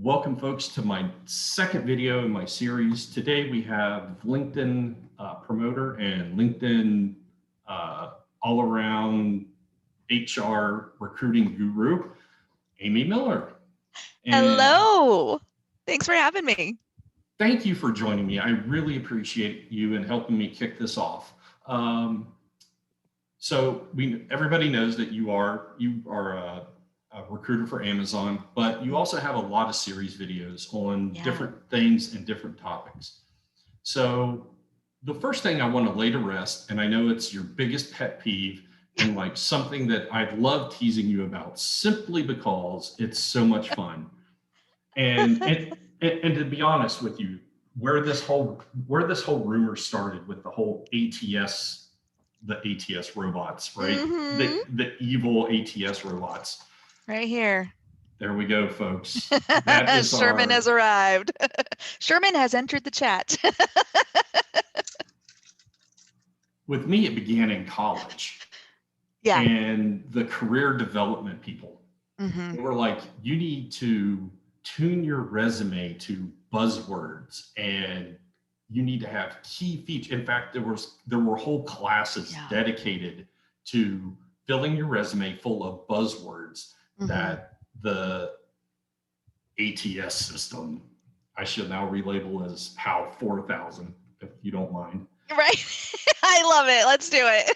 Welcome, folks, to my second video in my series. Today we have LinkedIn promoter and LinkedIn all-around HR recruiting guru, Amy Miller. And hello. Thanks for having me. Thank you for joining me. I really appreciate you and helping me kick this off. So everybody knows that you are a recruiter for Amazon, but you also have a lot of series videos on different things and different topics. So the first thing I want to lay to rest, and I know it's your biggest pet peeve and like something that I love teasing you about simply because it's so much fun. And to be honest with you, where this whole rumor started with the whole ATS, the ATS robots, right? The evil ATS robots. Right here. There we go, folks. That is Sherman has arrived. Sherman has entered the chat. With me, it began in college. Yeah. And the career development people were like, you need to tune your resume to buzzwords and you need to have key features. In fact, there were whole classes dedicated to filling your resume full of buzzwords that the ATS system, I should now relabel as HAL 4000, if you don't mind. Right. I love it. Let's do it.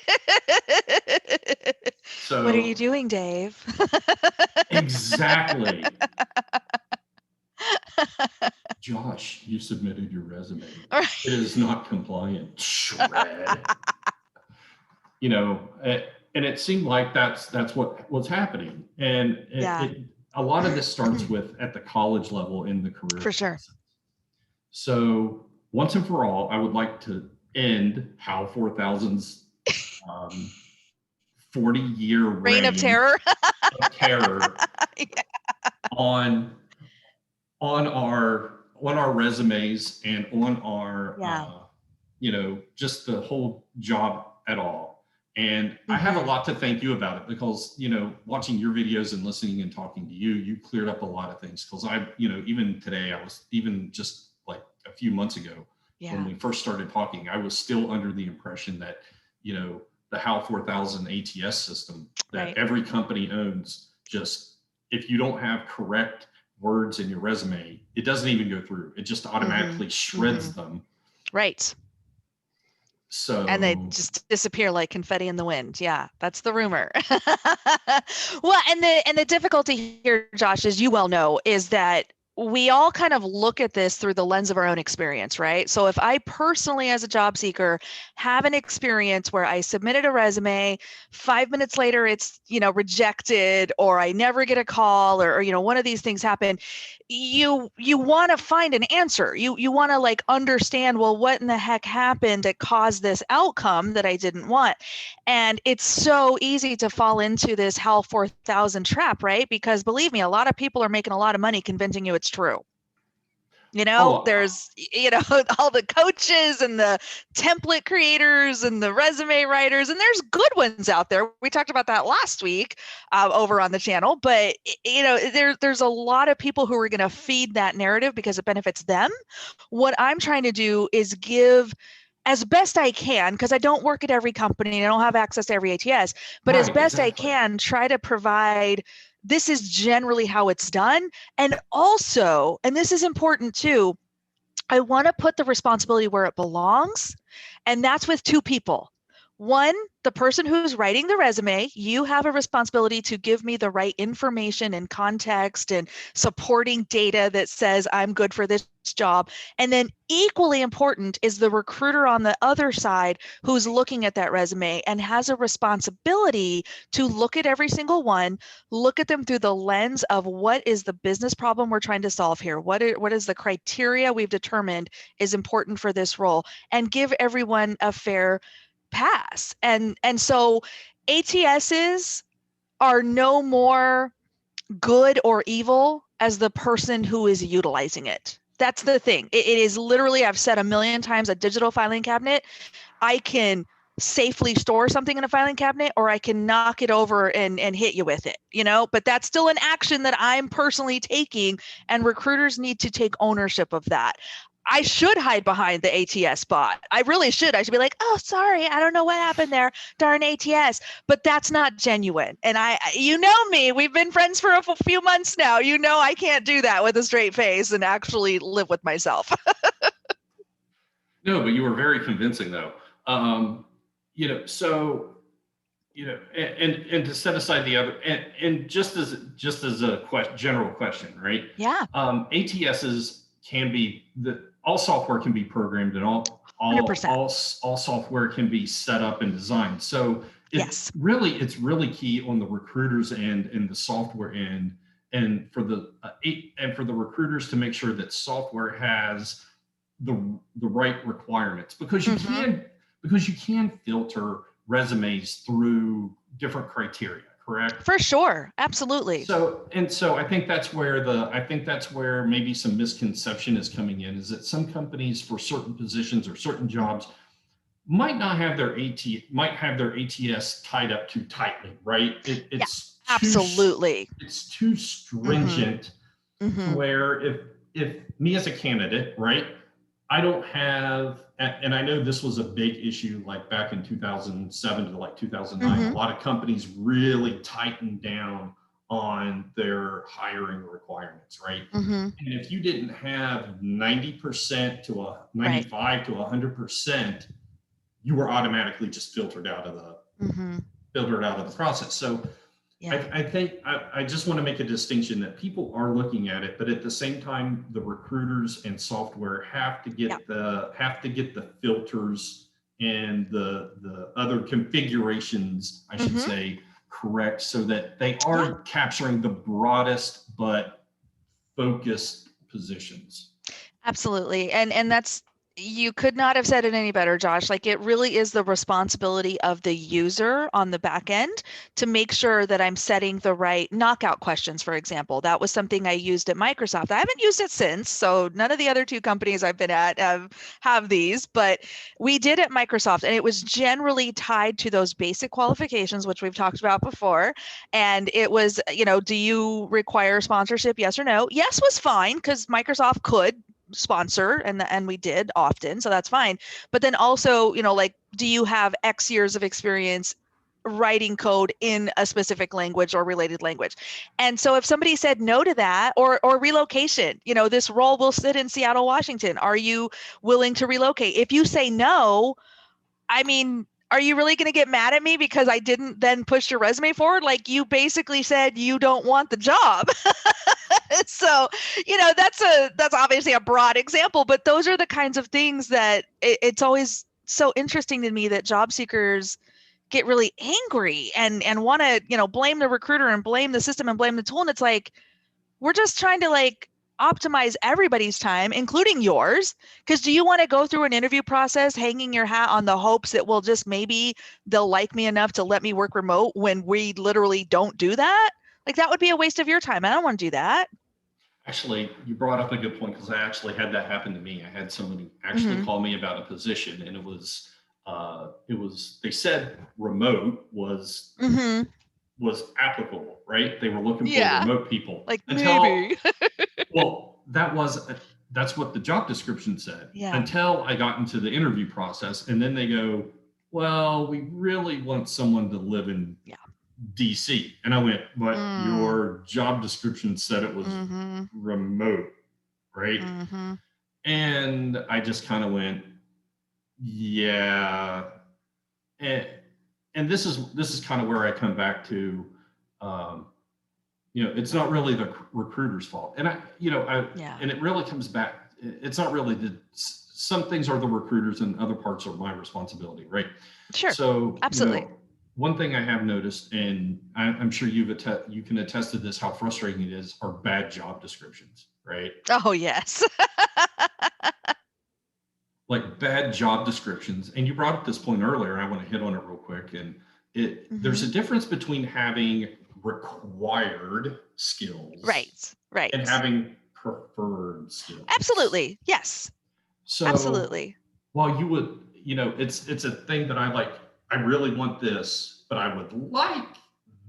So, what are you doing, Dave? Exactly. Josh, you submitted your resume. Right. It is not compliant. Shred. And it seemed like that's what was happening. And a lot of this starts with at the college level in the career. For sure. So once and for all, I would like to end HAL 4000's 40-year reign of terror. On our resumes and on our just the whole job at all. And I have a lot to thank you about it because, watching your videos and listening and talking to you, you cleared up a lot of things. Because even today, I was even just like a few months ago when we first started talking, I was still under the impression that, the HAL 4000 ATS system that every company owns, just if you don't have correct words in your resume, it doesn't even go through. It just automatically shreds them. Right. So, and they just disappear like confetti in the wind. Yeah, that's the rumor. Well, and the difficulty here, Josh, as you well know, is that we all kind of look at this through the lens of our own experience, right? So if I personally, as a job seeker, have an experience where I submitted a resume, 5 minutes later it's, rejected, or I never get a call, or one of these things happen, you want to find an answer. You want to like understand, well, what in the heck happened that caused this outcome that I didn't want? And it's so easy to fall into this HAL 4000 trap, right? Because believe me, a lot of people are making a lot of money convincing you it's true. There's, all the coaches and the template creators and the resume writers, and there's good ones out there. We talked about that last week over on the channel, but there's a lot of people who are going to feed that narrative because it benefits them. What I'm trying to do is give, as best I can, because I don't work at every company, I don't have access to every ATS, but as best I can, try to provide, this is generally how it's done. And also, and this is important too, I want to put the responsibility where it belongs, and that's with two people. One, the person who's writing the resume, you have a responsibility to give me the right information and context and supporting data that says I'm good for this job. And then equally important is the recruiter on the other side who's looking at that resume and has a responsibility to look at every single one, look at them through the lens of what is the business problem we're trying to solve here? What is the criteria we've determined is important for this role, and give everyone a fair pass. And so ATSs are no more good or evil as the person who is utilizing it. That's the thing. It is literally, I've said a million times, a digital filing cabinet. I can safely store something in a filing cabinet, or I can knock it over and hit you with it, but that's still an action that I'm personally taking, and recruiters need to take ownership of that. I should hide behind the ATS bot. I really should. I should be like, oh, sorry, I don't know what happened there. Darn ATS. But that's not genuine. And you know me, we've been friends for a few months now. I can't do that with a straight face and actually live with myself. No, but you were very convincing though. So, and to set aside the other, and just as a general question, right? Yeah. ATSs can be all software can be programmed, and all 100%. software can be set up and designed. So it's Yes. really key on the recruiters end and the software end, and for the recruiters to make sure that software has the right requirements, because you can filter resumes through different criteria, correct? For sure. Absolutely. So I think that's where maybe some misconception is coming in, is that some companies for certain positions or certain jobs might have their ATS tied up too tightly, right? Absolutely. It's too stringent to where if me as a candidate, right, I don't have, and I know this was a big issue like back in 2007 to like 2009. A lot of companies really tightened down on their hiring requirements, right? And if you didn't have 90% to 95 to 100%, you were automatically just filtered out of the process. So yeah. I think I just want to make a distinction that people are looking at it, but at the same time, the recruiters and software have to get the filters and the other configurations, I should say, correct, so that they are capturing the broadest but focused positions. Absolutely. And that's, you could not have said it any better, Josh. Like, it really is the responsibility of the user on the back end to make sure that I'm setting the right knockout questions, for example. That was something I used at Microsoft. I haven't used it since, so none of the other two companies I've been at have these, but we did at Microsoft, and it was generally tied to those basic qualifications, which we've talked about before. And it was, do you require sponsorship? Yes or no? Yes was fine, because Microsoft could sponsor, and we did often, so that's fine. But then also, like, do you have X years of experience writing code in a specific language or related language? And so if somebody said no to that, or relocation, this role will sit in Seattle, Washington, are you willing to relocate? If you say no, I mean, are you really going to get mad at me because I didn't then push your resume forward? Like, you basically said you don't want the job. So, that's obviously a broad example, but those are the kinds of things that it's always so interesting to me that job seekers get really angry and want to, blame the recruiter and blame the system and blame the tool. And it's like, we're just trying to optimize everybody's time, including yours. Because do you want to go through an interview process hanging your hat on the hopes that, well, just maybe they'll like me enough to let me work remote, when we literally don't do that? Like, that would be a waste of your time. I don't want to do that. Actually, you brought up a good point, because I actually had that happen to me. I had somebody actually call me about a position, and it was they said remote was applicable, right? They were looking for remote people. Like, maybe. Well, that's what the job description said. Yeah. Until I got into the interview process, and then they go, well, we really want someone to live in DC. And I went, but your job description said it was remote, right? And I just kind of went, yeah. And this is kind of where I come back to, it's not really the recruiter's fault. And and it really comes back, it's not really some things are the recruiters and other parts are my responsibility, right? Sure. So absolutely. One thing I have noticed, and I'm sure you can attest to this, how frustrating it is, are bad job descriptions, right? Oh, yes. Like, bad job descriptions. And you brought up this point earlier, and I want to hit on it real quick. And there's a difference between having required skills, right, and having preferred skills. Absolutely. Yes. So absolutely. While you would, it's a thing that I like I really want this, but I would like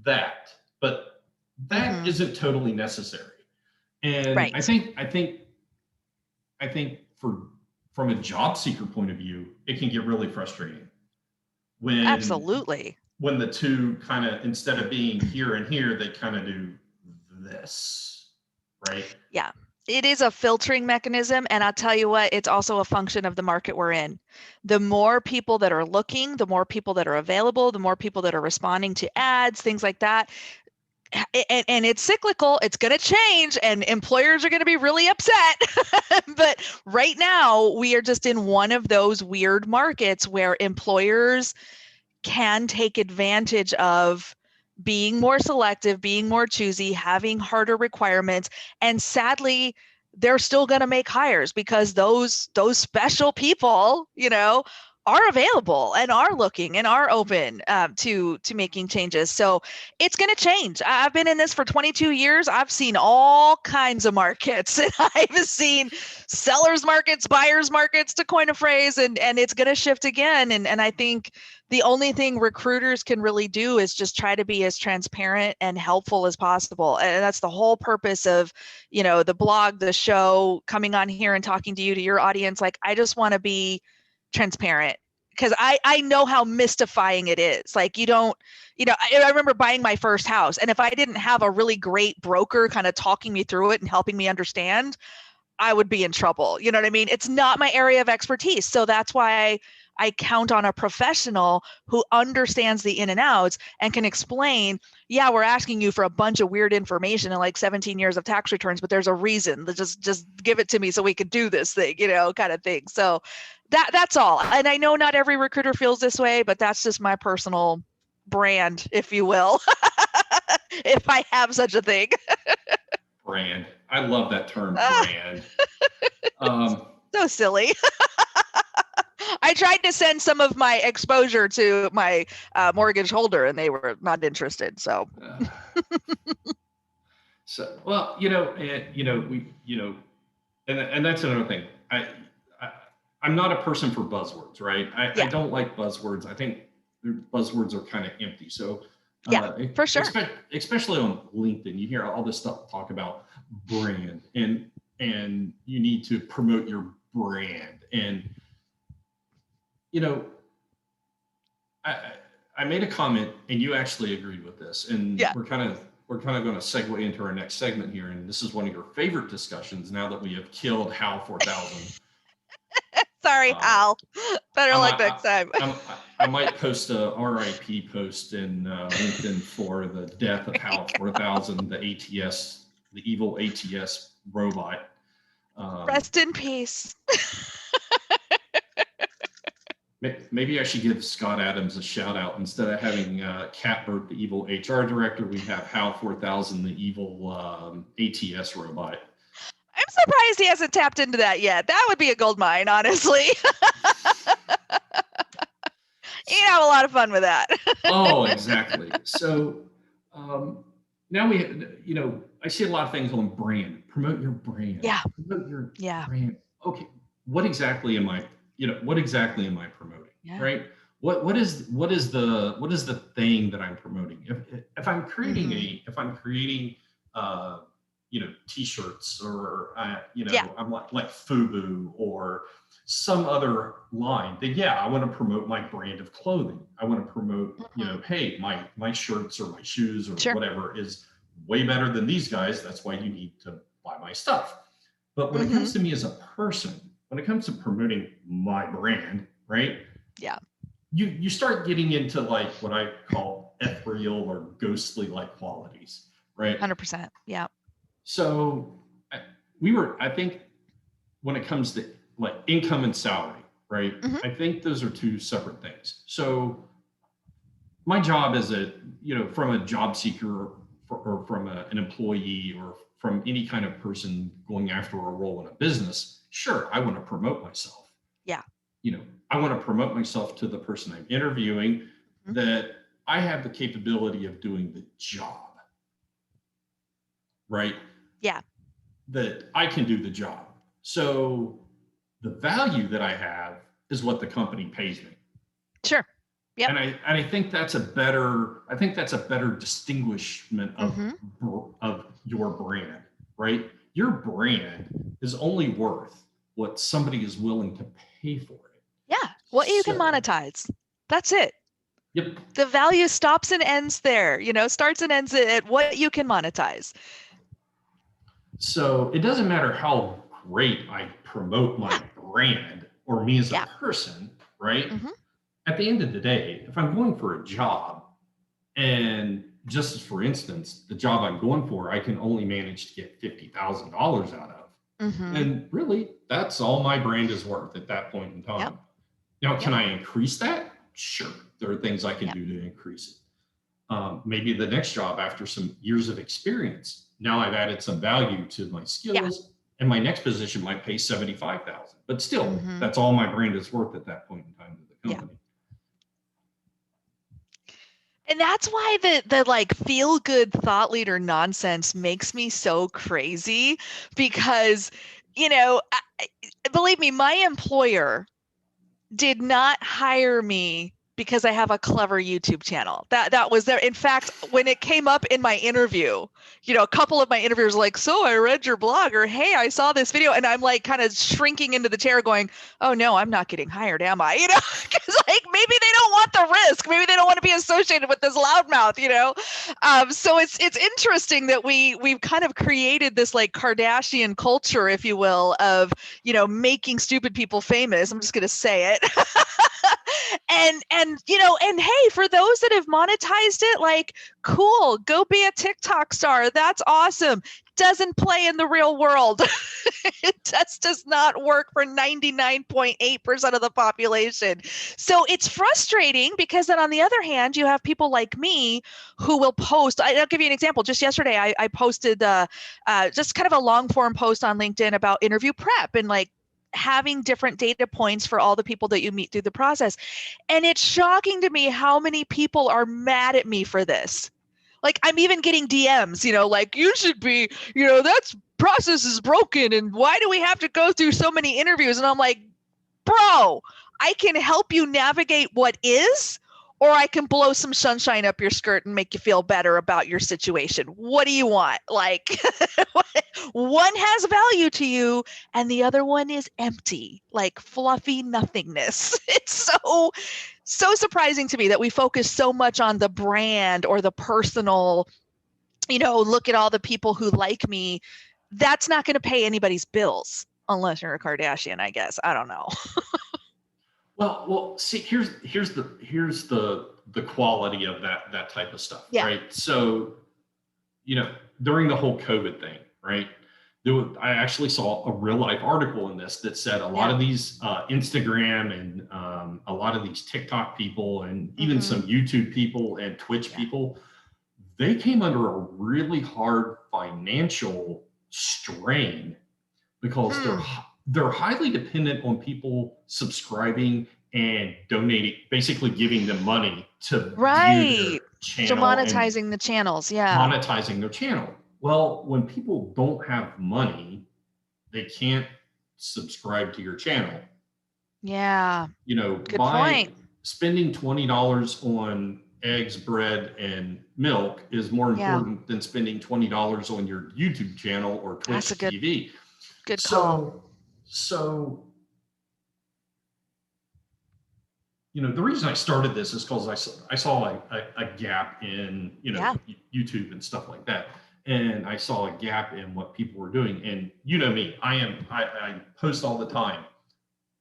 that, but that isn't totally necessary. And Right. I think from a job seeker point of view, it can get really frustrating when Absolutely. the two kind of, instead of being here and here, they kind of do this, right? Yeah. It is a filtering mechanism. And I'll tell you what, it's also a function of the market we're in. The more people that are looking, the more people that are available, the more people that are responding to ads, things like that. And it's cyclical. It's going to change, and employers are going to be really upset. But right now, we are just in one of those weird markets where employers can take advantage of being more selective, being more choosy, having harder requirements. And sadly, they're still going to make hires because those special people, are available and are looking and are open to making changes. So it's going to change. I've been in this for 22 years. I've seen all kinds of markets, and I've seen sellers markets, buyers markets, to coin a phrase, and it's going to shift again. And I think the only thing recruiters can really do is just try to be as transparent and helpful as possible. And that's the whole purpose of, the blog, the show, coming on here and talking to you, to your audience. Like, I just want to be transparent because I know how mystifying it is. Like, you don't, I remember buying my first house, and if I didn't have a really great broker kind of talking me through it and helping me understand, I would be in trouble. You know what I mean? It's not my area of expertise. So that's why I count on a professional who understands the in and outs and can explain, yeah, we're asking you for a bunch of weird information and like 17 years of tax returns, but there's a reason. Just give it to me so we could do this thing, kind of thing. So that's all. And I know not every recruiter feels this way, but that's just my personal brand, if you will, if I have such a thing. Brand. I love that term, brand. So silly. I tried to send some of my exposure to my mortgage holder, and they were not interested. So, well, and that's another thing. I'm not a person for buzzwords, right? I don't like buzzwords. I think buzzwords are kind of empty. So, for sure. Especially on LinkedIn, you hear all this stuff talk about brand, and you need to promote your brand. And I made a comment, and you actually agreed with this, and we're kind of going to segue into our next segment here. And this is one of your favorite discussions now that we have killed HAL 4000. Sorry, Hal. Better luck next time. I might post a RIP post in LinkedIn for the death of HAL 4000, the ATS, the evil ATS robot. Rest in peace. Maybe I should give Scott Adams a shout out. Instead of having Catbert, the evil HR director, we have HAL 4000, the evil ATS robot. I'm surprised he hasn't tapped into that yet. That would be a gold mine, honestly. You'd have a lot of fun with that. Oh, exactly. So now I see a lot of things on brand. Promote your brand. Yeah. Promote your brand. Okay. What exactly am I promoting? Yeah. Right. What is the thing that I'm promoting? If I'm creating T-shirts, or I'm like FUBU or some other line, then I want to promote my brand of clothing. I want to promote, hey, my shirts or my shoes or whatever is way better than these guys. That's why you need to buy my stuff. But when it comes to me as a person, when it comes to promoting my brand, right? Yeah. You start getting into like what I call ethereal or ghostly like qualities, right? 100%. Yeah. So I think when it comes to like income and salary, right? I think those are two separate things. So my job as from a job seeker or from an employee or from any kind of person going after a role in a business, sure, I want to promote myself. Yeah. I want to promote myself to the person I'm interviewing that I have the capability of doing the job, right? Yeah. That I can do the job. So the value that I have is what the company pays me. Sure. Yep. And I think that's a better distinguishment of your brand, right? Your brand is only worth what somebody is willing to pay for it. Yeah, what you can monetize. That's it. Yep. The value stops and ends there, starts and ends at what you can monetize. So it doesn't matter how great I promote my brand or me as a person, right? At the end of the day, if I'm going for a job, and just as for instance, the job I'm going for, I can only manage to get $50,000 out of. And really, that's all my brand is worth at that point in time. Now, can I increase that? Sure. There are things I can do to increase it. Maybe the next job after some years of experience, now I've added some value to my skills, and my next position might pay $75,000. But still, that's all my brand is worth at that point in time to the company. And that's why the like feel good thought leader nonsense makes me so crazy, because, believe me, my employer did not hire me because I have a clever YouTube channel. That was there. In fact, when it came up in my interview, a couple of my interviewers were like, so I read your blog, or hey, I saw this video, and I'm like kind of shrinking into the chair going, oh no, I'm not getting hired, am I? Because like maybe they don't want the risk. Maybe they don't want to be associated with this loudmouth, So it's interesting that we've kind of created this like Kardashian culture, if you will, of, making stupid people famous. I'm just going to say it. And hey, for those that have monetized it, like, cool, go be a TikTok star. That's awesome. Doesn't play in the real world. It does not work for 99.8% of the population. So it's frustrating, because then on the other hand, you have people like me who will post. I'll give you an example. Just yesterday, I posted just kind of a long form post on LinkedIn about interview prep and like having different data points for all the people that you meet through the process. And it's shocking to me how many people are mad at me for this. Like, I'm even getting DMs, like, you should be, that's process is broken. And why do we have to go through so many interviews? And I'm like, bro, I can help you navigate what is, or I can blow some sunshine up your skirt and make you feel better about your situation. What do you want? Like, one has value to you and the other one is empty, like fluffy nothingness. It's so surprising to me that we focus so much on the brand or the personal, look at all the people who like me. That's not going to pay anybody's bills unless you're a Kardashian, I guess. I don't know. Well, see, here's the quality of that type of stuff, right? So, during the whole COVID thing, right? I actually saw a real life article in this that said a lot of these Instagram and a lot of these TikTok people and even some YouTube people and Twitch people, they came under a really hard financial strain because they're highly dependent on people subscribing and donating, basically giving them money to view their channel. So monetizing the channels, monetizing their channel. Well, when people don't have money, they can't subscribe to your channel. Yeah. Good point. Spending $20 on eggs, bread, and milk is more important than spending $20 on your YouTube channel or Twitch TV. Good call. So, the reason I started this is because I saw a gap in, YouTube and stuff like that. And I saw a gap in what people were doing. And me, I post all the time.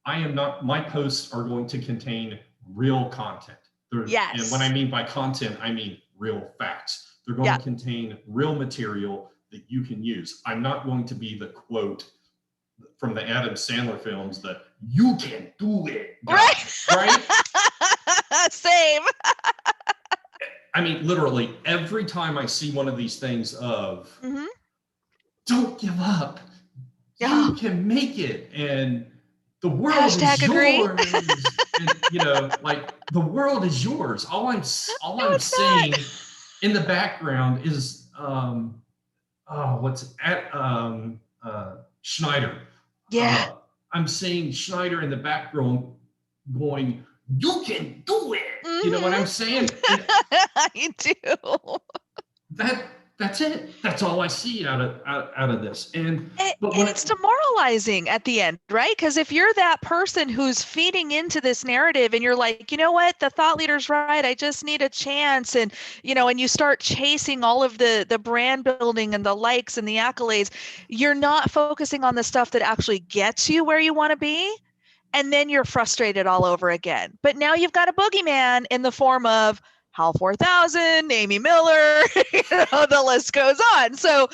My posts are going to contain real content. And when I mean by content, I mean real facts. They're going to contain real material that you can use. I'm not going to be the quote from the Adam Sandler films that you can do it, guys, right? Same. I mean, literally every time I see one of these things of don't give up, you can make it, and the world is yours. And, like the world is yours. All I'm saying in the background is Schneider. I'm seeing Schneider in the background going, you can do it. You know what I'm saying? And I do. that's it. That's all I see out of this. And And but when it's demoralizing at the end, right? Because if you're that person who's feeding into this narrative and you're like, you know what, the thought leader's right, I just need a chance. And, and you start chasing all of the brand building and the likes and the accolades, you're not focusing on the stuff that actually gets you where you want to be. And then you're frustrated all over again. But now you've got a boogeyman in the form of HAL 4000, Amy Miller, the list goes on. So,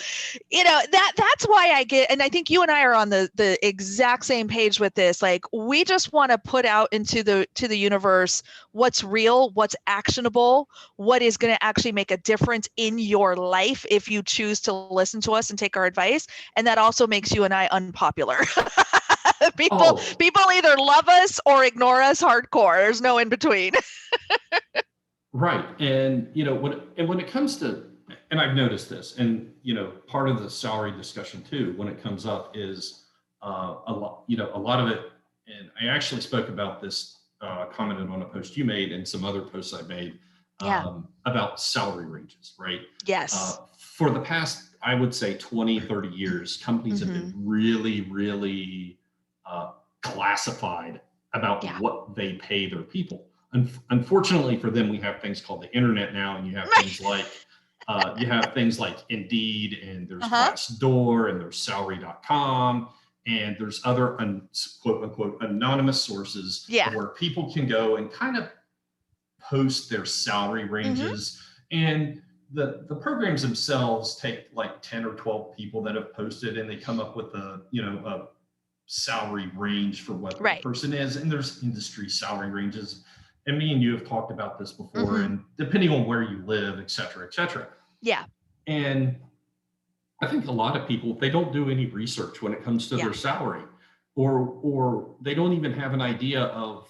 that's why I get, and I think you and I are on the exact same page with this. Like, we just want to put out into the universe what's real, what's actionable, what is going to actually make a difference in your life if you choose to listen to us and take our advice. And that also makes you and I unpopular. People either love us or ignore us hardcore. There's no in between. right. And when it comes to, and I've noticed this, and part of the salary discussion too, when it comes up, is a lot of it. And I actually spoke about this, commented on a post you made and some other posts I made about salary ranges, right? Yes. For the past, I would say 20, 30 years, companies have been really, really classified about what they pay their people. Unfortunately for them, we have things called the internet now, and you have things like Indeed, and there's Glassdoor, and there's salary.com, and there's other quote unquote anonymous sources where people can go and kind of post their salary ranges. And the programs themselves take like 10 or 12 people that have posted, and they come up with a salary range for what the person is. And there's industry salary ranges, and me and you have talked about this before, and depending on where you live, et cetera, et cetera. And I think a lot of people, they don't do any research when it comes to their salary, or they don't even have an idea of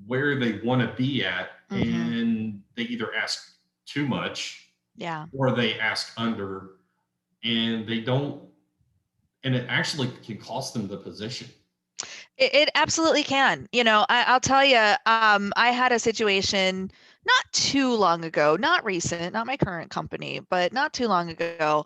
where they want to be at, and they either ask too much or they ask under, and they don't, and it actually can cost them the position. It absolutely can. I'll tell you, I had a situation not too long ago, not recent, not my current company, but not too long ago,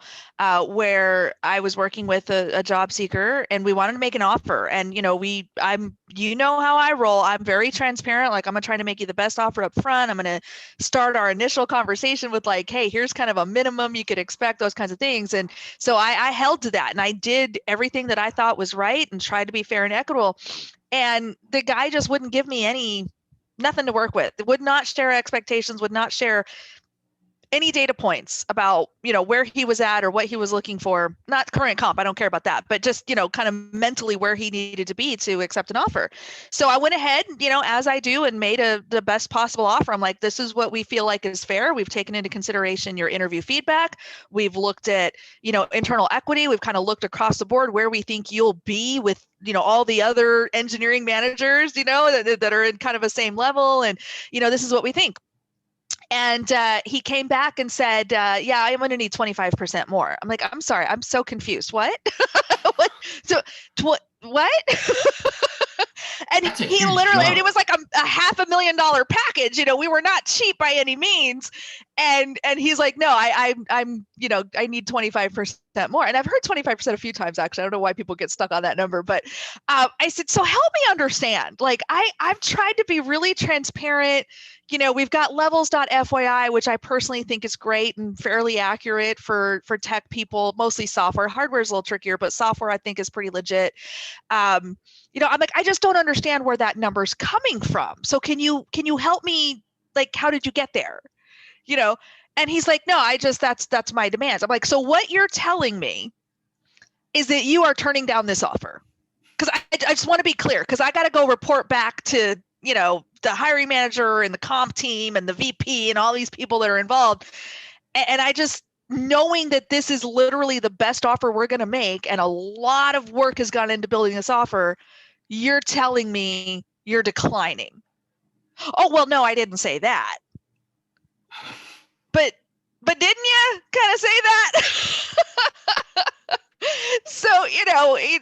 where I was working with a job seeker, and we wanted to make an offer. And, how I roll. I'm very transparent. Like, I'm going to try to make you the best offer up front. I'm going to start our initial conversation with like, hey, here's kind of a minimum you could expect, those kinds of things. And so I held to that, and I did everything that I thought was right and tried to be fair and equitable. And the guy just wouldn't give me nothing to work with. Would not share expectations, would not share any data points about, where he was at or what he was looking for. Not current comp, I don't care about that, but just, kind of mentally where he needed to be to accept an offer. So I went ahead, as I do, and made the best possible offer. I'm like, this is what we feel like is fair. We've taken into consideration your interview feedback. We've looked at, internal equity. We've kind of looked across the board where we think you'll be with, all the other engineering managers, that are in kind of a same level. And, this is what we think. And he came back and said, yeah, I'm going to need 25% more. I'm like, I'm sorry, I'm so confused. What? What? So, what? And he literally, it was like a $500,000 package. We were not cheap by any means. And he's like, no, I'm, I need 25% more. And I've heard 25% a few times, actually. I don't know why people get stuck on that number, but I said, so help me understand. Like, I've tried to be really transparent. We've got levels.fyi, which I personally think is great and fairly accurate for tech people, mostly software. Hardware is a little trickier, but software I think is pretty legit. I'm like, I just don't understand where that number's coming from. So can you help me? Like, how did you get there? And he's like, no, that's my demands. I'm like, so what you're telling me is that you are turning down this offer? Because I just want to be clear, because I got to go report back to, the hiring manager and the comp team and the VP and all these people that are involved. And I just, knowing that this is literally the best offer we're going to make, and a lot of work has gone into building this offer, you're telling me you're declining. Oh, well, no, I didn't say that. But didn't you kind of say that? So,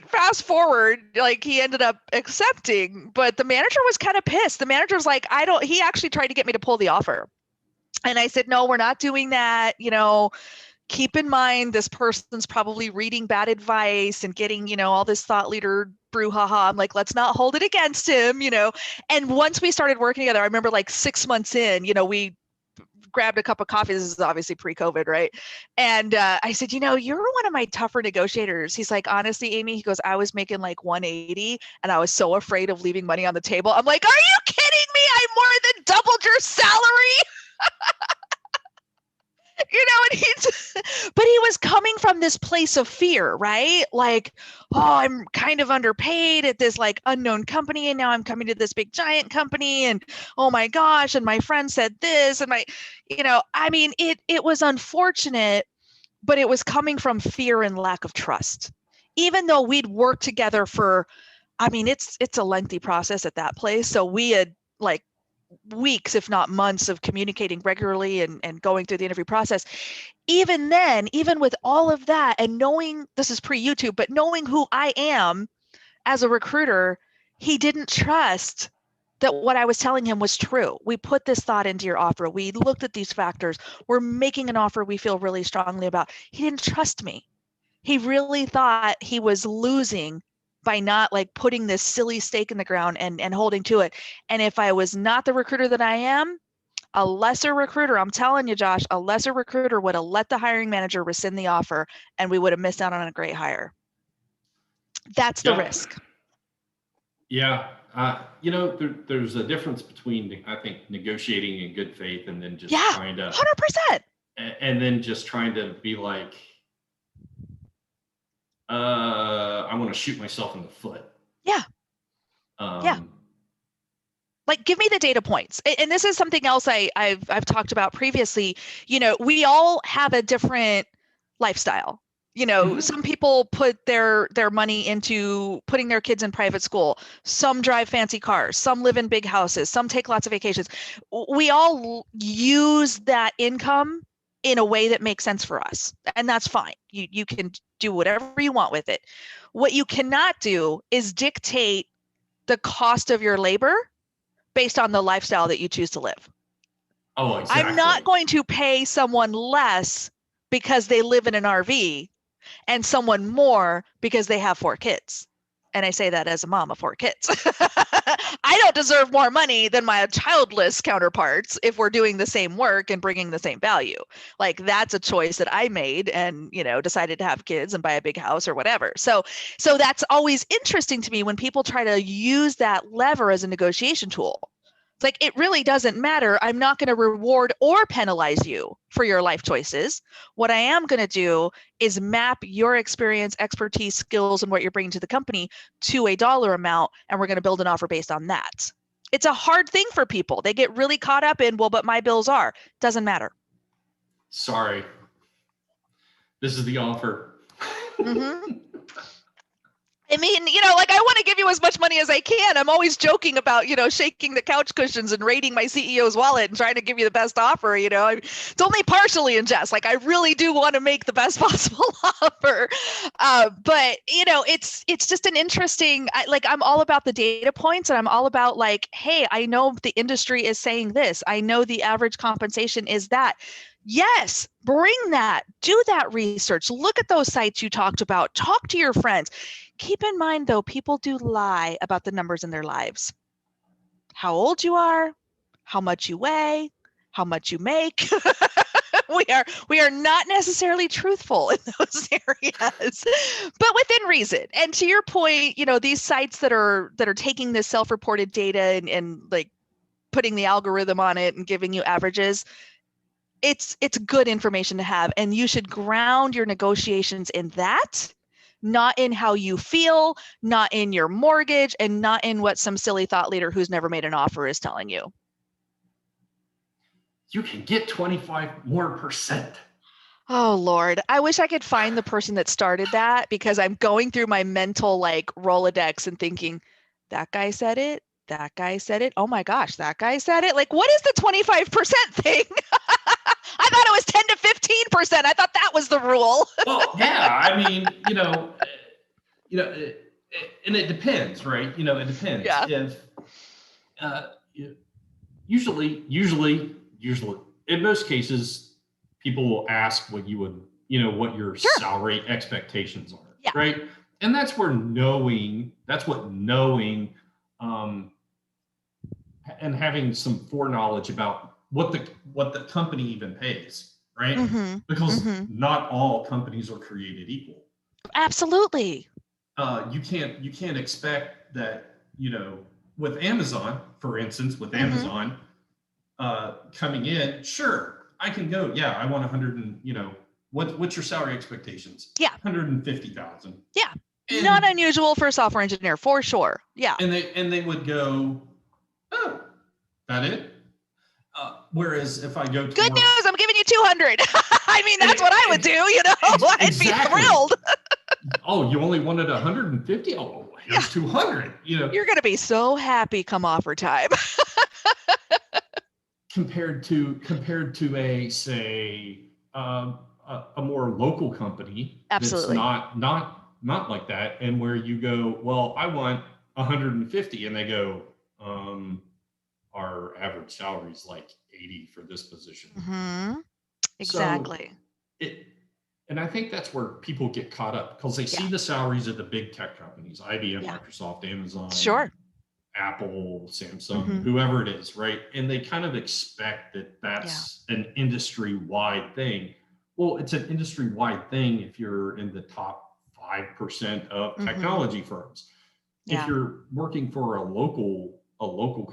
fast forward, like he ended up accepting, but the manager was kind of pissed. The manager was like, he actually tried to get me to pull the offer. And I said, no, we're not doing that. Keep in mind, this person's probably reading bad advice and getting, all this thought leader brouhaha. I'm like, let's not hold it against him. And once we started working together, I remember like 6 months in, we grabbed a cup of coffee. This is obviously pre-COVID, right? And I said, you're one of my tougher negotiators. He's like, honestly, Amy, he goes, I was making like 180 and I was so afraid of leaving money on the table. I'm like, are you kidding me? I more than doubled your salary. And but he was coming from this place of fear, right? Like, oh, I'm kind of underpaid at this like unknown company, and now I'm coming to this big giant company, and oh my gosh, and my friend said this, and it was unfortunate, but it was coming from fear and lack of trust. Even though we'd worked together for, it's a lengthy process at that place, so we had like weeks, if not months, of communicating regularly and going through the interview process. Even then, even with all of that, and knowing, this is pre-YouTube, but knowing who I am as a recruiter, he didn't trust that what I was telling him was true. We put this thought into your offer. We looked at these factors. We're making an offer we feel really strongly about. He didn't trust me. He really thought he was losing by not like putting this silly stake in the ground and holding to it. And if I was not the recruiter that I am, a lesser recruiter, I'm telling you, Josh, a lesser recruiter would have let the hiring manager rescind the offer, and we would have missed out on a great hire. That's the risk. Yeah. There's a difference between, I think, negotiating in good faith and then just trying to 100%. And then just trying to be like, I want to shoot myself in the foot. Yeah. Yeah. Like, give me the data points. And this is something else I've talked about previously. We all have a different lifestyle. Some people put their money into putting their kids in private school. Some drive fancy cars. Some live in big houses. Some take lots of vacations. We all use that income in a way that makes sense for us. And that's fine. You can do whatever you want with it. What you cannot do is dictate the cost of your labor based on the lifestyle that you choose to live. Oh, exactly. I'm not going to pay someone less because they live in an RV and someone more because they have 4 kids. And I say that as a mom of 4 kids. I don't deserve more money than my childless counterparts if we're doing the same work and bringing the same value. Like, that's a choice that I made and, decided to have kids and buy a big house or whatever. So that's always interesting to me when people try to use that lever as a negotiation tool. It's like, it really doesn't matter. I'm not going to reward or penalize you for your life choices. What I am going to do is map your experience, expertise, skills, and what you're bringing to the company to a dollar amount, and we're going to build an offer based on that. It's a hard thing for people. They get really caught up in, well, but my bills are. Doesn't matter. Sorry. This is the offer. Mm-hmm. I mean, I want to give you as much money as I can. I'm always joking about, shaking the couch cushions and raiding my CEO's wallet and trying to give you the best offer. It's only partially in jest. Like, I really do want to make the best possible offer. But it's just an interesting, I'm all about the data points, and I'm all about like, hey, I know the industry is saying this. I know the average compensation is that. Yes, bring that, do that research, look at those sites you talked about, talk to your friends. Keep in mind, though, people do lie about the numbers in their lives. How old you are, how much you weigh, how much you make. We are not necessarily truthful in those areas, but within reason. And to your point, these sites that are taking this self-reported data and like putting the algorithm on it and giving you averages, it's good information to have, and you should ground your negotiations in that, not in how you feel, not in your mortgage, and not in what some silly thought leader who's never made an offer is telling you. You can get 25% more. Oh, Lord. I wish I could find the person that started that, because I'm going through my mental like Rolodex and thinking, that guy said it. That guy said it. Oh my gosh, that guy said it. Like, what is the 25% thing? I thought it was 10 to 15%. I thought that was the rule. Well, yeah, I mean, and it depends, right? It depends. Yeah. If uh, usually, in most cases, people will ask what you would, what your Sure. salary expectations are, Yeah. right? And that's what knowing, um, and having some foreknowledge about what the company even pays, right? Mm-hmm. Because Mm-hmm. not all companies are created equal. Absolutely. You can't expect that, with Amazon, for instance, Mm-hmm. Amazon coming in, sure, I can go, yeah, I want 100 and, what's your salary expectations? Yeah. 150,000. Yeah. Not unusual for a software engineer, for sure. Yeah. And they would go, oh, that it? Whereas if I go to good news, I'm giving you 200. I mean, that's what I would do, I'd be thrilled. Oh, you only wanted 150? Oh, here's 200. You're going to be so happy come offer time. compared to a, say, a more local company. Absolutely. That's not like that, and where you go, well, I want 150, and they go, our average salary is like 80 for this position. Mm-hmm. Exactly. So and I think that's where people get caught up, because they see the salaries of the big tech companies, IBM, Microsoft, Amazon, sure, Apple, Samsung, whoever it is, right? And they kind of expect that that's an industry-wide thing. Well, it's an industry-wide thing if you're in the top 5% of technology firms. If you're working for a local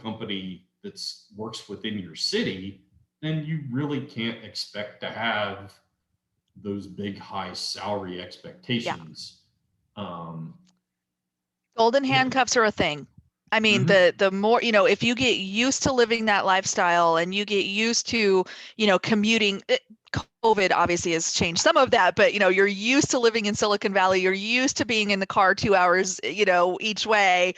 company that works within your city, then you really can't expect to have those big high salary expectations. Golden handcuffs are a thing. I mean, the more, if you get used to living that lifestyle and you get used to, commuting, COVID obviously has changed some of that, but, you're used to living in Silicon Valley, you're used to being in the car 2 hours, each way.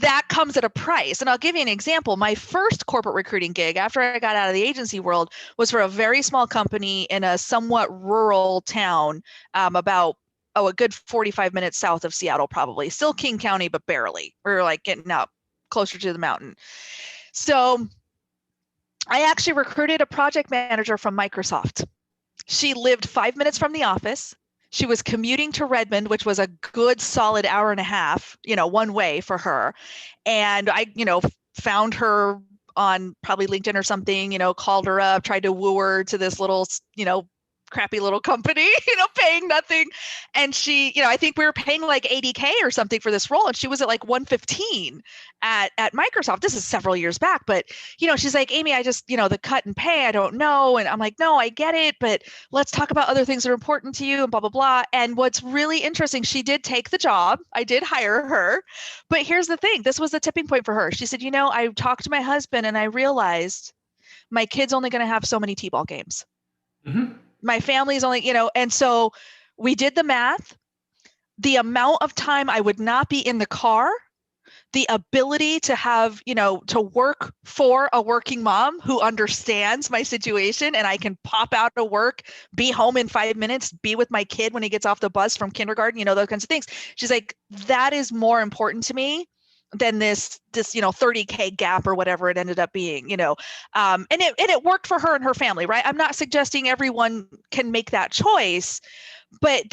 That comes at a price. And I'll give you an example. My first corporate recruiting gig after I got out of the agency world was for a very small company in a somewhat rural town, about a good 45 minutes south of Seattle, probably. Still King County, but barely. We were like getting up closer to the mountain. So I actually recruited a project manager from Microsoft. She lived 5 minutes from the office. She was commuting to Redmond, which was a good solid hour and a half, one way for her. And I, found her on probably LinkedIn or something, called her up, tried to woo her to this little, crappy little company, paying nothing. And she, I think we were paying like 80K or something for this role. And she was at like 115 at Microsoft. This is several years back, but, she's like, Amy, I just, the cut and pay, I don't know. And I'm like, no, I get it, but let's talk about other things that are important to you and blah, blah, blah. And what's really interesting, she did take the job. I did hire her, but here's the thing. This was the tipping point for her. She said, I talked to my husband and I realized my kid's only going to have so many T-ball games. My family's only, and so we did the math. The amount of time I would not be in the car, the ability to have, to work for a working mom who understands my situation, and I can pop out of work, be home in 5 minutes, be with my kid when he gets off the bus from kindergarten, those kinds of things. She's like, that is more important to me than this 30K gap or whatever it ended up being, and it worked for her and her family, right? I'm not suggesting everyone can make that choice, but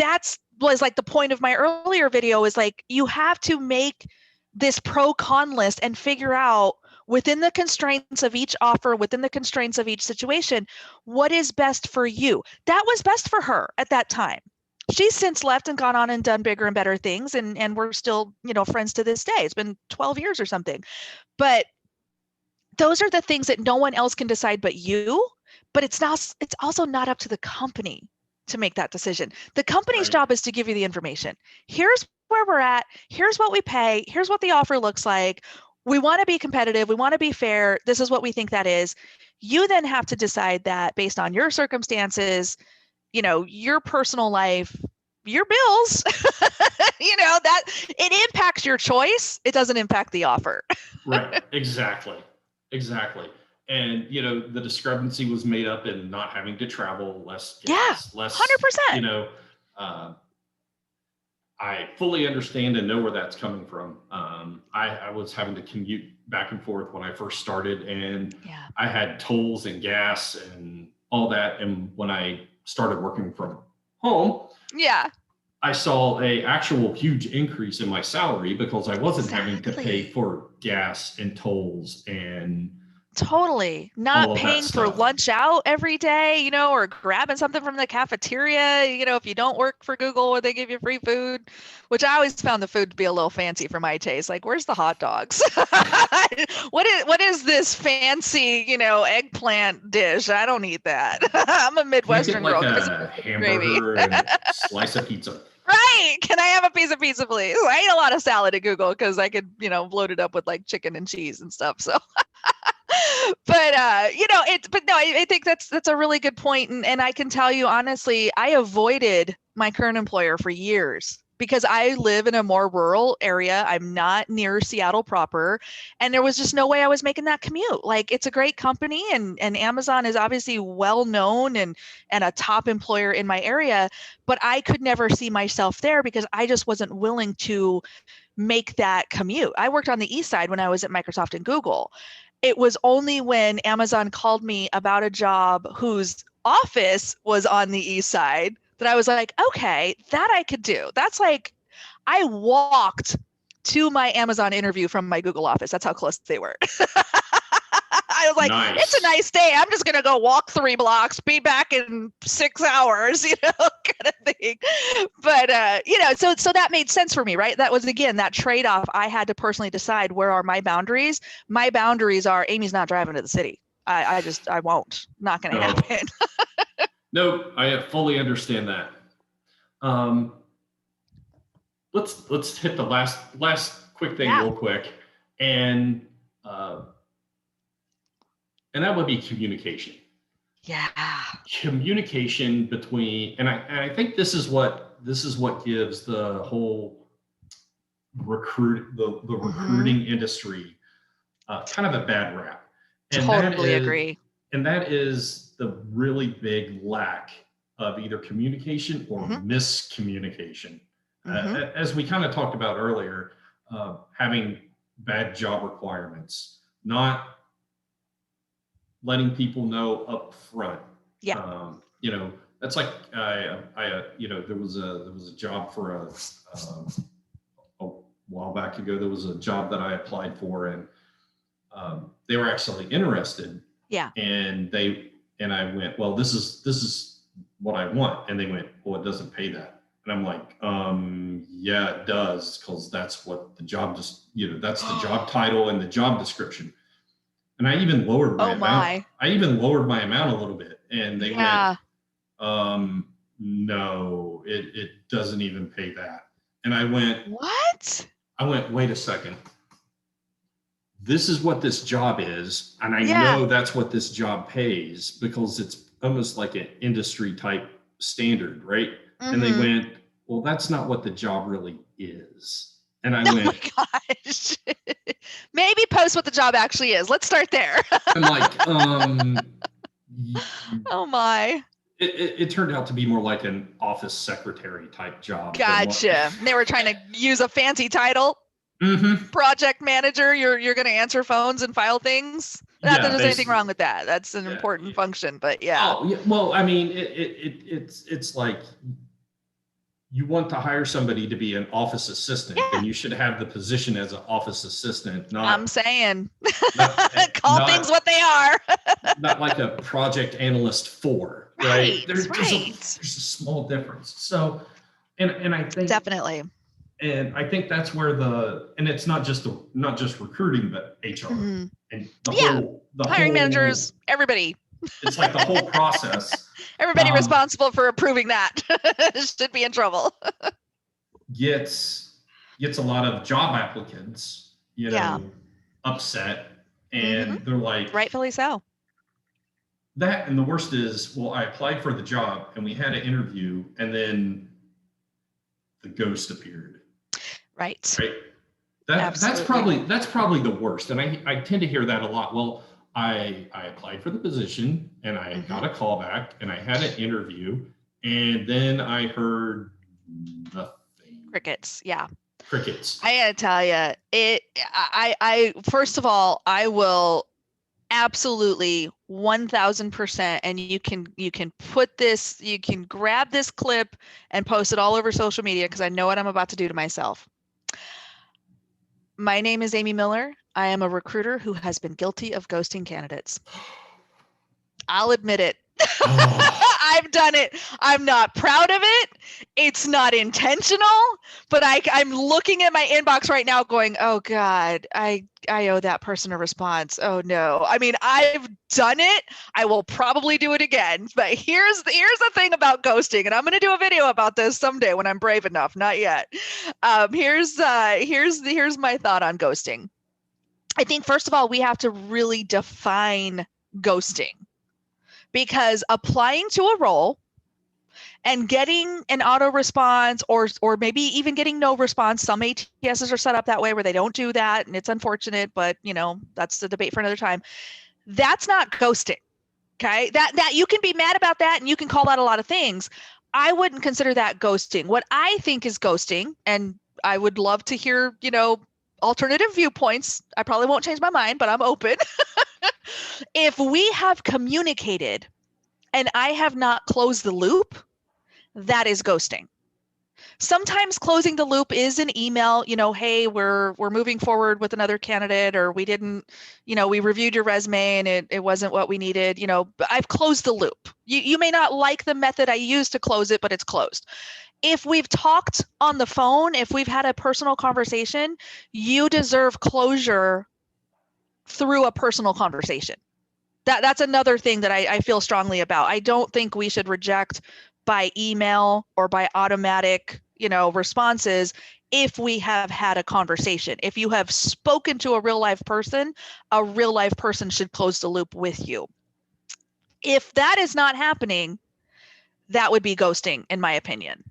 was like the point of my earlier video, is like, you have to make this pro-con list and figure out, within the constraints of each offer, within the constraints of each situation, what is best for you. That was best for her at that time. She's since left and gone on and done bigger and better things, and we're still, friends to this day. It's been 12 years or something. But those are the things that no one else can decide but you. But it's also not up to the company to make that decision. The company's job is to give you the information. Here's where we're at. Here's what we pay. Here's what the offer looks like. We want to be competitive. We want to be fair. This is what we think that is. You then have to decide that based on your circumstances, your personal life, your bills, that it impacts your choice. It doesn't impact the offer. Right. Exactly. and the discrepancy was made up in not having to travel, less Yeah, gas, less, 100%. I fully understand and know where that's coming from. I was having to commute back and forth when I first started, and Yeah. I had tolls and gas and all that. And when I started working from home, Yeah. I saw a actual huge increase in my salary because I wasn't having to pay for gas and tolls and Totally. all Not of that paying for stuff. lunch out every day, or grabbing something from the cafeteria, if you don't work for Google where they give you free food, which I always found the food to be a little fancy for my taste. Like, where's the hot dogs? What is this fancy, eggplant dish? I don't eat that. I'm a Midwestern Can I girl. get Give me like a gravy. hamburger and a slice of pizza? Right. Can I have a piece of pizza, please? I eat a lot of salad at Google because I could, load it up with like chicken and cheese and stuff. So but but no, I think that's a really good point. And I can tell you honestly, I avoided my current employer for years because I live in a more rural area. I'm not near Seattle proper, and there was just no way I was making that commute. Like, it's a great company, and Amazon is obviously well known and a top employer in my area, but I could never see myself there because I just wasn't willing to make that commute. I worked on the east side when I was at Microsoft and Google. It was only when Amazon called me about a job whose office was on the east side that I was like, okay, that I could do. That's like, I walked to my Amazon interview from my Google office. That's how close they were. I was like, Nice. It's a nice day. I'm just going to go walk 3 blocks, be back in 6 hours, kind of thing. But, so that made sense for me, right? That was, again, that trade-off. I had to personally decide, where are my boundaries? My boundaries are, Amy's not driving to the city. I won't. Not going to happen. No, I fully understand that. Let's hit the last quick thing real quick, and that would be communication. Yeah. Communication between, and I think this is what gives the whole recruiting industry kind of a bad rap. And totally agree. And that is the really big lack of either communication or miscommunication. As we kind of talked about earlier, having bad job requirements, not letting people know up front. Yeah. That's like there was a job for a while back ago. There was a job that I applied for, and they were actually interested. Yeah. And I went, well, this is what I want. And they went, well, it doesn't pay that. And I'm like, yeah, it does, because that's what the job that's the job title and the job description. And I even lowered my amount. I even lowered my amount a little bit, and they went, no, it doesn't even pay that. And I went, what? I went, wait a second. This is what this job is, and I know that's what this job pays, because it's almost like an industry type standard, right? And they went, well, that's not what the job really is. And I went, oh my gosh. Maybe post what the job actually is. Let's start there. I'm like, oh my. It turned out to be more like an office secretary type job. Gotcha. They were trying to use a fancy title. Project manager. You're going to answer phones and file things. Not that there's anything wrong with that. That's an important function, but yeah. Oh, yeah. Well, I mean, it's like, you want to hire somebody to be an office assistant, and you should have the position as an office assistant. I'm saying, call things what they are. Not like a project analyst 4, right? There's a small difference. So, and I think definitely. And I think that's where and it's not just recruiting, but HR and the hiring managers, everybody. It's like the whole process. Everybody responsible for approving that should be in trouble. Gets a lot of job applicants, upset, and they're like, rightfully so. That, and the worst is, well, I applied for the job and we had an interview, and then the ghost appeared. Right. That's probably the worst, and I tend to hear that a lot. Well, I applied for the position and I got a call back and I had an interview and then I heard nothing. Crickets. Yeah. Crickets. I gotta tell you, I first of all, I will absolutely 1000%, and you can put this, you can grab this clip and post it all over social media because I know what I'm about to do to myself. My name is Amy Miller. I am a recruiter who has been guilty of ghosting candidates. I'll admit it. Oh. I've done it. I'm not proud of it. It's not intentional, but I'm looking at my inbox right now going, oh God, I owe that person a response. Oh no. I mean, I've done it. I will probably do it again. But here's the thing about ghosting, and I'm going to do a video about this someday when I'm brave enough. Not yet. Here's my thought on ghosting. I think first of all, we have to really define ghosting. Because applying to a role and getting an auto response or maybe even getting no response, some ATSs are set up that way where they don't do that, and it's unfortunate, but that's the debate for another time. That's not ghosting. Okay, that you can be mad about that and you can call out a lot of things. I wouldn't consider that ghosting. What I think is ghosting, and I would love to hear alternative viewpoints. I probably won't change my mind, but I'm open. If we have communicated and I have not closed the loop, that is ghosting. Sometimes closing the loop is an email, hey, we're moving forward with another candidate, or we didn't, we reviewed your resume and it wasn't what we needed, but I've closed the loop. You may not like the method I used to close it, but it's closed. If we've talked on the phone, if we've had a personal conversation, you deserve closure through a personal conversation. That's another thing that I feel strongly about. I don't think we should reject by email or by automatic, responses if we have had a conversation. If you have spoken to a real life person should close the loop with you. If that is not happening, that would be ghosting, in my opinion.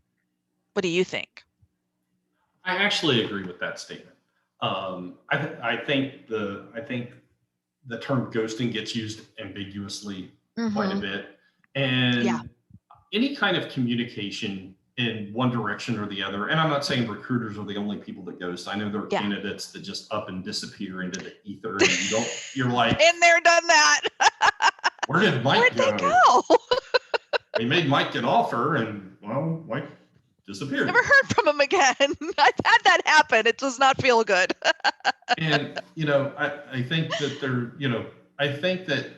What do you think? I actually agree with that statement. I think the term ghosting gets used ambiguously quite a bit. And any kind of communication in one direction or the other, and I'm not saying recruiters are the only people that ghost. I know there are candidates that just up and disappear into the ether, and you're like, been there, done that. Where did Mike Where'd they go? We made Mike an offer, and well, Mike disappeared. Never heard from him again. I've had that happen. It does not feel good. And I think that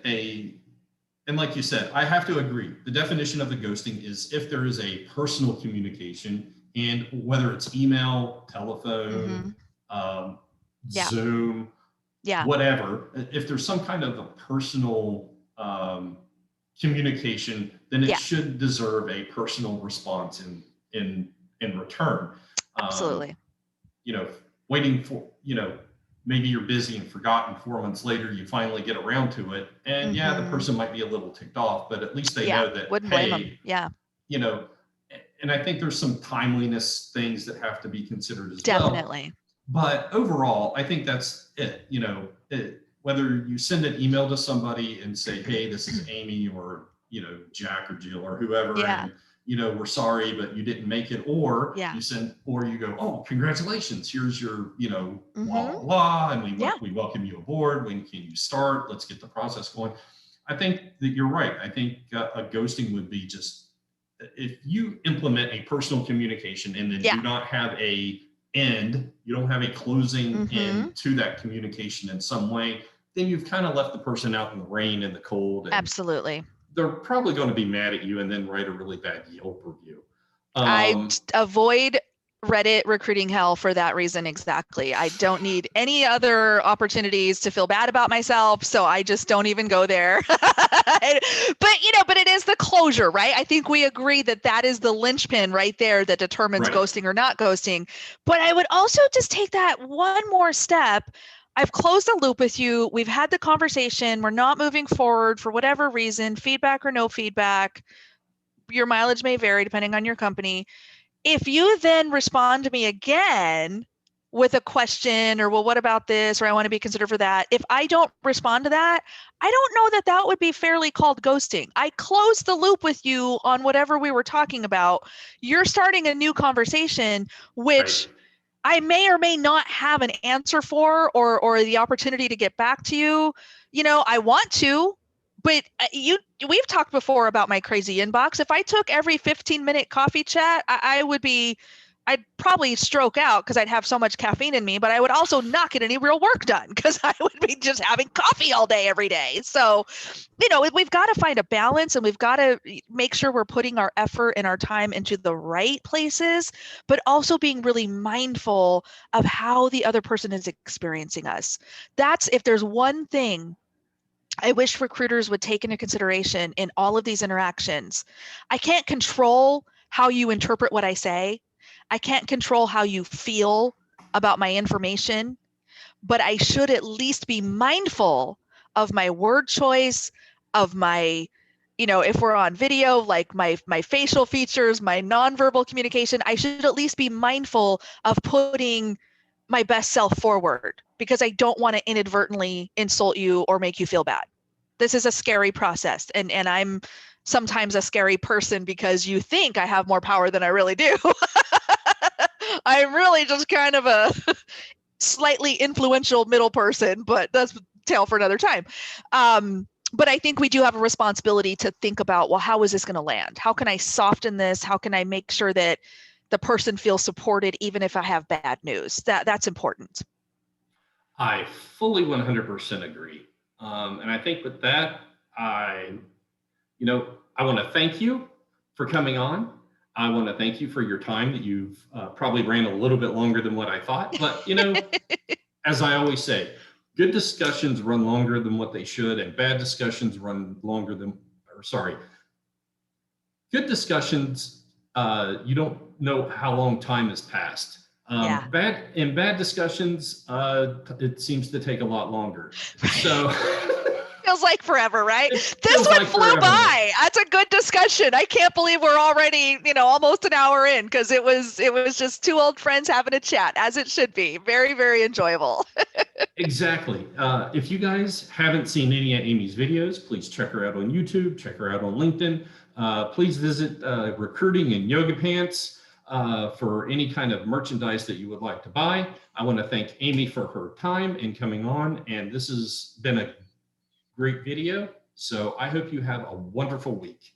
and like you said, I have to agree. The definition of the ghosting is if there is a personal communication, and whether it's email, telephone, Zoom, whatever, if there's some kind of a personal communication, then it should deserve a personal response in return. Absolutely. Waiting for, maybe you're busy and forgotten 4 months later, you finally get around to it. And the person might be a little ticked off, but at least they know that, wouldn't blame them. Yeah. And I think there's some timeliness things that have to be considered as well. Definitely. But overall, I think that's it. Whether you send an email to somebody and say, hey, this is Amy or, Jack or Jill or whoever, and, we're sorry, but you didn't make it, or you go, oh, congratulations, here's your, blah, blah, blah, and we welcome you aboard. When can you start? Let's get the process going. I think that you're right. I think a ghosting would be just, if you implement a personal communication and then do not have a end, you don't have a closing end to that communication in some way, then you've kind of left the person out in the rain and the cold. And absolutely. They're probably going to be mad at you and then write a really bad Yelp review. I avoid Reddit recruiting hell for that reason exactly. I don't need any other opportunities to feel bad about myself, so I just don't even go there. But it is the closure, right? I think we agree that is the linchpin right there that determines ghosting or not ghosting. But I would also just take that one more step. I've closed the loop with you. We've had the conversation. We're not moving forward for whatever reason, feedback or no feedback. Your mileage may vary depending on your company. If you then respond to me again with a question or, well, what about this? Or I want to be considered for that. If I don't respond to that, I don't know that that would be fairly called ghosting. I closed the loop with you on whatever we were talking about. You're starting a new conversation, Right. which I may or may not have an answer for, or the opportunity to get back to you. I want to, but we've talked before about my crazy inbox. If I took every 15-minute coffee chat, I'd probably stroke out because I'd have so much caffeine in me, but I would also not get any real work done because I would be just having coffee all day, every day. So, we've got to find a balance, and we've got to make sure we're putting our effort and our time into the right places, but also being really mindful of how the other person is experiencing us. That's, if there's one thing I wish recruiters would take into consideration in all of these interactions. I can't control how you interpret what I say. I can't control how you feel about my information, but I should at least be mindful of my word choice, of my, if we're on video, like my facial features, my nonverbal communication. I should at least be mindful of putting my best self forward, because I don't want to inadvertently insult you or make you feel bad. This is a scary process, and I'm sometimes a scary person because you think I have more power than I really do. I'm really just kind of a slightly influential middle person, but that's a tale for another time. But I think we do have a responsibility to think about, well, how is this going to land? How can I soften this? How can I make sure that the person feels supported, even if I have bad news? That's important. I fully 100% agree. And I think with that, I want to thank you for coming on. I want to thank you for your time that you've probably ran a little bit longer than what I thought. But, as I always say, good discussions run longer than what they should, and bad discussions run longer than, or sorry, good discussions, you don't know how long time has passed. Yeah. Bad discussions, it seems to take a lot longer. So Feels like forever, right? it This feels one like flew forever. by. That's a good discussion. I can't believe we're already, almost an hour in, because it was just two old friends having a chat, as it should be. Very, very enjoyable. Exactly. If you guys haven't seen any of Amy's videos, please check her out on YouTube, check her out on LinkedIn. Please visit Recruiting and Yoga Pants for any kind of merchandise that you would like to buy. I want to thank Amy for her time and coming on, and this has been a great video. So I hope you have a wonderful week.